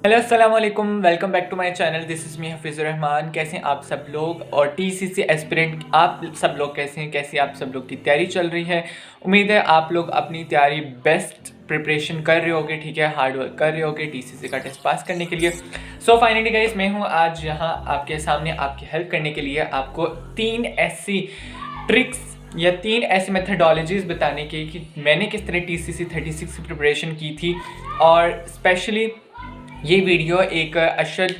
Hello अस्सलाम वालेकुम, welcome back to my channel. This is me Hafizur Rahman. कैसे हैं आप सब लोग और टीसीसी एस्पिरेंट आप सब लोग कैसे हैं? कैसी आप सब लोग की तैयारी चल रही है? उम्मीद है आप लोग अपनी तैयारी बेस्ट प्रिपरेशन कर रहे होगे, ठीक है, हार्ड वर्क कर रहे होगे टीसीसी का टेस्ट पास करने के लिए। सो फाइनली गाइस, मैं हूँ आज यहाँ आपके सामने आपकी हेल्प करने के लिए, आपको 3 ऐसी ट्रिक्स या 3 ऐसी मेथडोलॉजीज़ बताने की कि मैंने किस तरह टीसीसी 36 की प्रिपरेशन की थी। और स्पेशली ये वीडियो एक अरशद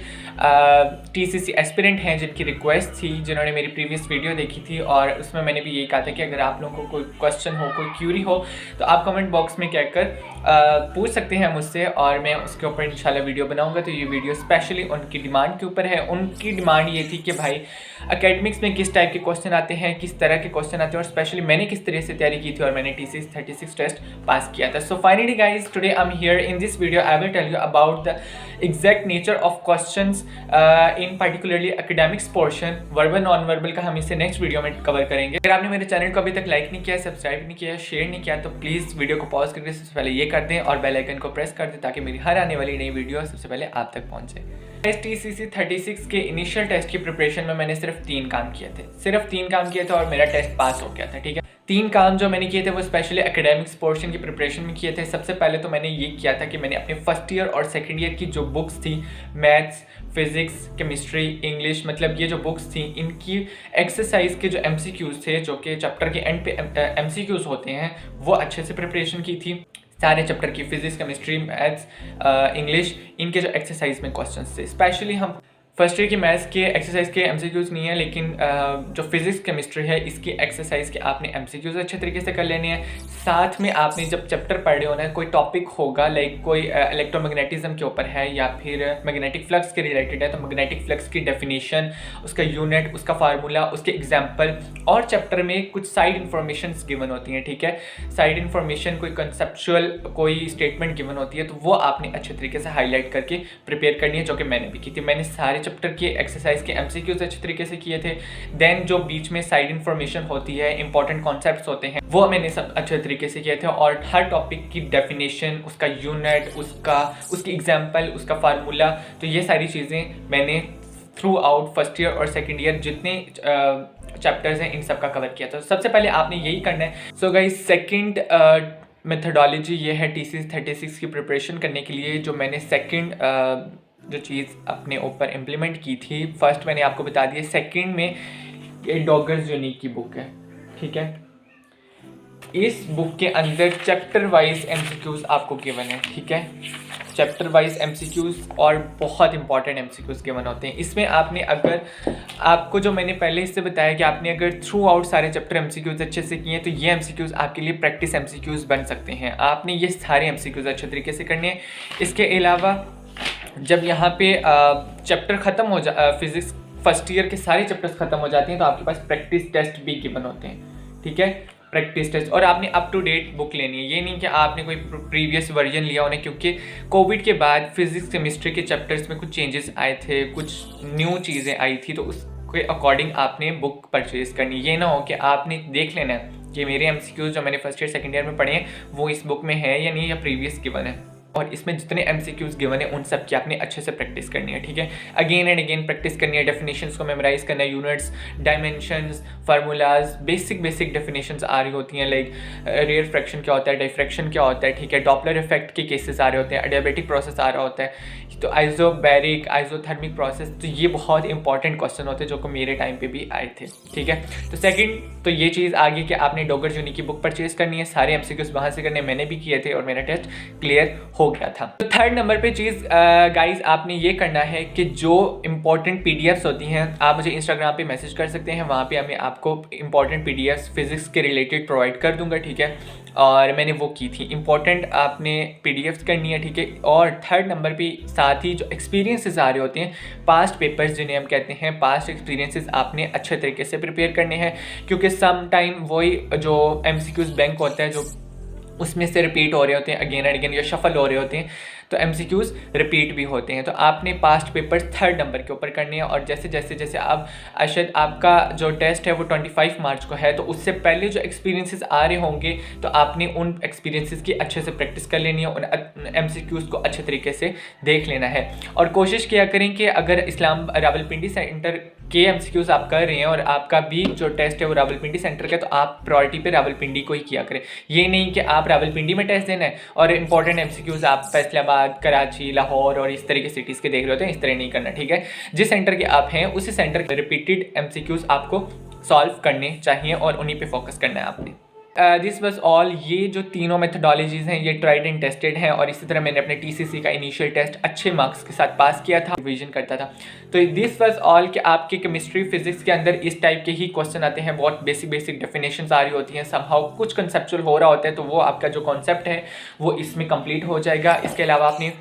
टीसीसी एस्पिरेंट हैं जिनकी रिक्वेस्ट थी, जिन्होंने मेरी प्रीवियस वीडियो देखी थी और उसमें मैंने भी यही कहा था कि अगर आप लोगों को कोई क्वेश्चन हो, कोई क्यूरी हो तो आप कमेंट बॉक्स में कहकर पूछ सकते हैं मुझसे और मैं उसके ऊपर इंशाल्लाह वीडियो बनाऊंगा। तो ये वीडियो स्पेशली उनकी डिमांड के ऊपर है। उनकी डिमांड ये थी कि भाई एकेडमिक्स में किस टाइप के क्वेश्चन आते हैं, किस तरह के क्वेश्चन आते हैं और स्पेशली मैंने किस तरह से तैयारी की थी और मैंने टीसीसी 36 टेस्ट पास किया था। So finally guys, today I am here in this video I will tell you about the exact nature of questions in particularly academics portion. Verbal non verbal का हम इसे नेक्स्ट वीडियो में cover करेंगे। अगर आपने मेरे चैनल को अभी तक लाइक नहीं किया, सब्सक्राइब नहीं किया, शेयर नहीं किया तो प्लीज़ वीडियो को पॉज करके सबसे पहले ये कर दें और बेल आइकन को प्रेस कर दें ताकि मेरी हर आने वाली नई वीडियो सबसे पहले आप तक पहुंचे। टीसीसी 36 के इनिशियल टेस्ट की प्रिपरेशन में मैंने सिर्फ 3 काम किए थे, और मेरा टेस्ट पास हो गया था, ठीक है। 3 काम जो मैंने किए थे वो स्पेशली एकेडमिक्स पोर्शन की प्रिपरेशन में किए थे। सबसे पहले तो मैंने ये किया था कि मैंने अपने फर्स्ट ईयर और सेकंड ईयर की जो बुक्स थी, मैथ्स, फिजिक्स, केमिस्ट्री, इंग्लिश, मतलब ये जो बुक्स थी इनकी एक्सरसाइज के जो एमसीक्यूज थे, जो कि चैप्टर के एंड पे एमसीक्यूज होते हैं, वो अच्छे से प्रिपरेशन की थी। सारे चैप्टर की फिजिक्स, केमिस्ट्री, मैथ्स, इंग्लिश, इनके जो एक्सरसाइज में क्वेश्चंस थे। स्पेशली हम फर्स्ट ईयर की मैथ्स के एक्सरसाइज के एमसीक्यूज नहीं है, लेकिन जो फिजिक्स केमिस्ट्री है इसकी एक्सरसाइज के आपने एमसीक्यूज अच्छे तरीके से कर लेने हैं। साथ में आपने जब चैप्टर पढ़ रहे हो ना, कोई टॉपिक होगा लाइक कोई इलेक्ट्रोमैग्नेटिज्म के ऊपर है या फिर मैग्नेटिक फ्लक्स के रिलेटेड है, तो मैग्नेटिक फ्लक्स की डेफिनेशन, उसका यूनिट, उसका फार्मूला, उसके एग्जाम्पल और चैप्टर में कुछ साइड इन्फॉर्मेशन गिवन होती हैं, ठीक है। साइड इन्फॉर्मेशन, कोई कंसेप्चुअल कोई स्टेटमेंट गिवन होती है तो वो आपने अच्छे तरीके से हाईलाइट करके प्रिपेयर करनी है, जो कि मैंने भी की थी। मैंने सारे चैप्टर के एक्सरसाइज के एमसीक्यूज अच्छे तरीके से किए थे। देन जो बीच में साइड इन्फॉर्मेशन होती है, इंपॉर्टेंट कॉन्सेप्ट्स होते हैं, वो मैंने सब अच्छे तरीके से किए थे और हर टॉपिक की डेफिनेशन, उसका यूनिट, उसकी एग्जाम्पल, उसका फार्मूला, तो ये सारी चीज़ें मैंने थ्रू आउट फर्स्ट ईयर और सेकेंड ईयर जितने चैप्टर्स हैं इन सब का कवर किया था। सबसे पहले आपने यही करना है। सो गाइस, सेकेंड मेथडोलॉजी ये है टीसीसी 36 की प्रिपरेशन करने के लिए। जो मैंने सेकेंड जो चीज़ अपने ऊपर इम्प्लीमेंट की थी, फर्स्ट मैंने आपको बता दिया, सेकंड में ये डॉगर्स यूनिक की बुक है, ठीक है। इस बुक के अंदर चैप्टर वाइज एमसीक्यूज आपको गिवन है, ठीक है। चैप्टर वाइज एमसीक्यूज और बहुत इंपॉर्टेंट एमसीक्यूज गिवन होते हैं इसमें। आपने अगर आपको जो मैंने पहले इससे बताया कि आपने अगर थ्रू आउट सारे चैप्टर एमसीक्यूज अच्छे से किए हैं तो ये एमसीक्यूज आपके लिए प्रैक्टिस एमसीक्यूज बन सकते हैं। आपने ये सारे एमसीक्यूज अच्छे तरीके से करने हैं। इसके अलावा जब यहाँ पे चैप्टर ख़त्म हो फिज़िक्स फर्स्ट ईयर के सारे चैप्टर्स ख़त्म हो जाते हैं तो आपके पास प्रैक्टिस टेस्ट भी गिवन होते हैं, ठीक है। प्रैक्टिस टेस्ट, और आपने अप टू डेट बुक लेनी है। ये नहीं कि आपने कोई प्रीवियस वर्जन लिया होना, क्योंकि कोविड के बाद फिज़िक्स केमिस्ट्री के चैप्टर्स में कुछ चेंजेस आए थे, कुछ न्यू चीज़ें आई थी, तो उसके अकॉर्डिंग आपने बुक परचेज करनी। ये ना हो कि आपने देख लेना कि मेरे एमसीक्यूज जो मैंने फर्स्ट ईयर सेकेंड ईयर में पढ़े हैं वो इस बुक में है या नहीं, या प्रीवियस गिवन है, और इसमें जितने एमसीक्यूज गिवन है उन सब की आपने अच्छे से प्रैक्टिस करनी है, ठीक है। अगेन एंड अगेन प्रैक्टिस करनी है, डेफिनेशंस को मेमोराइज करना है, units, dimensions, formulas, basic definitions आ रही होती हैं, लाइक रेयर फ्रैक्शन क्या होता है, डाइफ्रैक्शन क्या होता है, ठीक है। डॉपलर इफेक्ट के केसेस आ रहे होते हैं, एडियाबेटिक प्रोसेस आ रहा होता है, तो आइसोबैरिक, आइसोथर्मिक प्रोसेस, तो ये बहुत इंपॉर्टेंट क्वेश्चन होते हैं जो कि मेरे टाइम पे भी आए थे, ठीक है। तो सेकंड तो ये चीज़ आ गई कि आपने डॉगर्स यूनिक की बुक परचेज करनी है, सारे एमसीक्यूज वहाँ से करने, मैंने भी किए थे और मेरा टेस्ट क्लियर हो गया था। तो थर्ड नंबर पे चीज़ गाइज आपने ये करना है कि जो इंपॉर्टेंट पीडीएफ्स होती हैं, आप मुझे इंस्टाग्राम पे मैसेज कर सकते हैं, वहाँ पे मैं आपको इंपॉर्टेंट पीडीएफ्स फिजिक्स के रिलेटेड प्रोवाइड कर दूंगा, ठीक है। और मैंने वो की थी, इंपॉर्टेंट आपने पीडीएफ्स करनी है, ठीक है। और थर्ड नंबर पे साथ ही जो एक्सपीरियंसेस आ रहे होते हैं, पास्ट पेपर्स जिन्हें हम कहते हैं, पास्ट एक्सपीरियंसेस आपने अच्छे तरीके से प्रिपेयर करने हैं, क्योंकि सम टाइम वही जो एमसीक्यूज बैंक होता है जो उसमें से रिपीट हो रहे होते हैं अगेन एंड अगेन, या शफल हो रहे होते हैं, तो MCQs रिपीट भी होते हैं। तो आपने पास्ट पेपर्स 3rd नंबर के ऊपर करने हैं और जैसे आप शायद आपका जो टेस्ट है वो 25 मार्च को है, तो उससे पहले जो एक्सपीरियंसेस आ रहे होंगे तो आपने उन एक्सपीरियंसेस की अच्छे से प्रैक्टिस कर लेनी है, उन MCQs को अच्छे तरीके से देख लेना है। और कोशिश किया करें कि अगर इस्लाम रावलपिंडी सेंटर के MCQs आप कर रहे हैं और आपका भी जो टेस्ट है वो रावलपिंडी सेंटर का, तो आप प्रायोरिटी पे रावलपिंडी को ही किया करें। ये नहीं कि आप रावलपिंडी में टेस्ट देना है और इंपॉर्टेंट MCQs आप फैसलाबाद, कराची, लाहौर और इस तरह के सिटीज़ के देख रहे होते हैं। इस तरह नहीं करना, ठीक है। जिस सेंटर के आप हैं उसी सेंटर के रिपीटेड MCQs आपको सॉल्व करने चाहिए और उन्हीं पे फोकस करना है आपने। This was all. ये जो तीनों मेथडोलॉजीज़ हैं ये ट्राइड एंड टेस्टेड हैं और इसी तरह मैंने अपने TCC का इनिशियल टेस्ट अच्छे मार्क्स के साथ पास किया था, रिवीजन करता था। तो दिस वाज ऑल कि आपके केमिस्ट्री फिजिक्स के अंदर इस टाइप के ही क्वेश्चन आते हैं, बहुत बेसिक डेफिनेशंस आ रही होती हैं, समहाउ कुछ कंसेप्चुअल हो रहा होता है, तो वो आपका जो कॉन्सेप्ट है वो इसमें कंप्लीट हो जाएगा। इसके अलावा आपने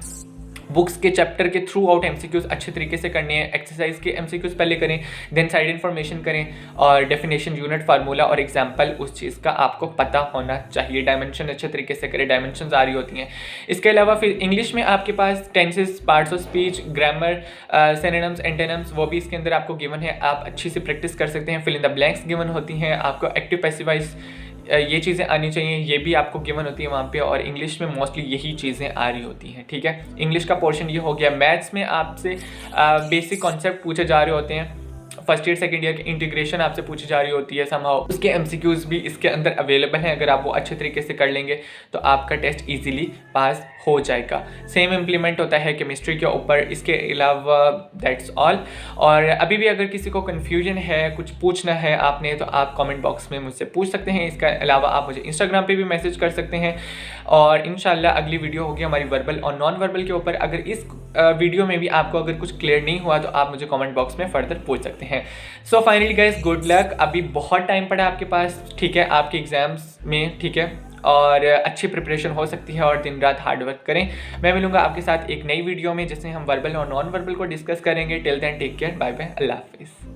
बुक्स के चैप्टर के थ्रू आउट MCQs अच्छे तरीके से करने हैं। एक्सरसाइज के MCQs पहले करें, देन साइड इन्फॉर्मेशन करें और डेफिनेशन, यूनिट, फार्मूला और एग्जाम्पल उस चीज़ का आपको पता होना चाहिए। डायमेंशन अच्छे तरीके से करें, डायमेंशन आ रही होती हैं। इसके अलावा फिर इंग्लिश में आपके पास tenses, parts of speech, grammar, synonyms, antonyms वो भी इसके अंदर आपको गिवन है, आप अच्छी से प्रैक्टिस कर सकते हैं। Fill in the blanks given होती हैं, आपको एक्टिव पैसिव वॉइस ये चीज़ें आनी चाहिए, ये भी आपको गिवन होती है वहाँ पे। और इंग्लिश में मोस्टली यही चीज़ें आ रही होती हैं, ठीक है। इंग्लिश का पोर्शन ये हो गया। मैथ्स में आपसे बेसिक कॉन्सेप्ट पूछे जा रहे होते हैं, फर्स्ट ईयर सेकंड ईयर की इंटीग्रेशन आपसे पूछी जा रही होती है समहाउ, उसके MCQs भी इसके अंदर अवेलेबल हैं। अगर आप वो अच्छे तरीके से कर लेंगे तो आपका टेस्ट इजीली पास हो जाएगा। सेम इम्प्लीमेंट होता है केमिस्ट्री के ऊपर। इसके अलावा दैट्स ऑल। और अभी भी अगर किसी को कन्फ्यूजन है, कुछ पूछना है आपने, तो आप कमेंट बॉक्स में मुझसे पूछ सकते हैं। इसके अलावा आप मुझे इंस्टाग्राम पे भी मैसेज कर सकते हैं। और इंशाल्लाह अगली वीडियो होगी हमारी वर्बल और नॉन वर्बल के ऊपर। अगर इस वीडियो में भी आपको अगर कुछ क्लियर नहीं हुआ तो आप मुझे कमेंट बॉक्स में फर्दर पूछ सकते हैं। So finally guys, good luck. अभी बहुत टाइम पड़ा आपके पास, ठीक है, आपके एग्जाम्स में, ठीक है। और अच्छी प्रिपरेशन हो सकती है और दिन रात हार्ड वर्क करें। मैं मिलूंगा आपके साथ एक नई वीडियो में जिसमें हम वर्बल और नॉन वर्बल को डिस्कस करेंगे। Till then take care, bye bye, अल्लाह हाफिज़।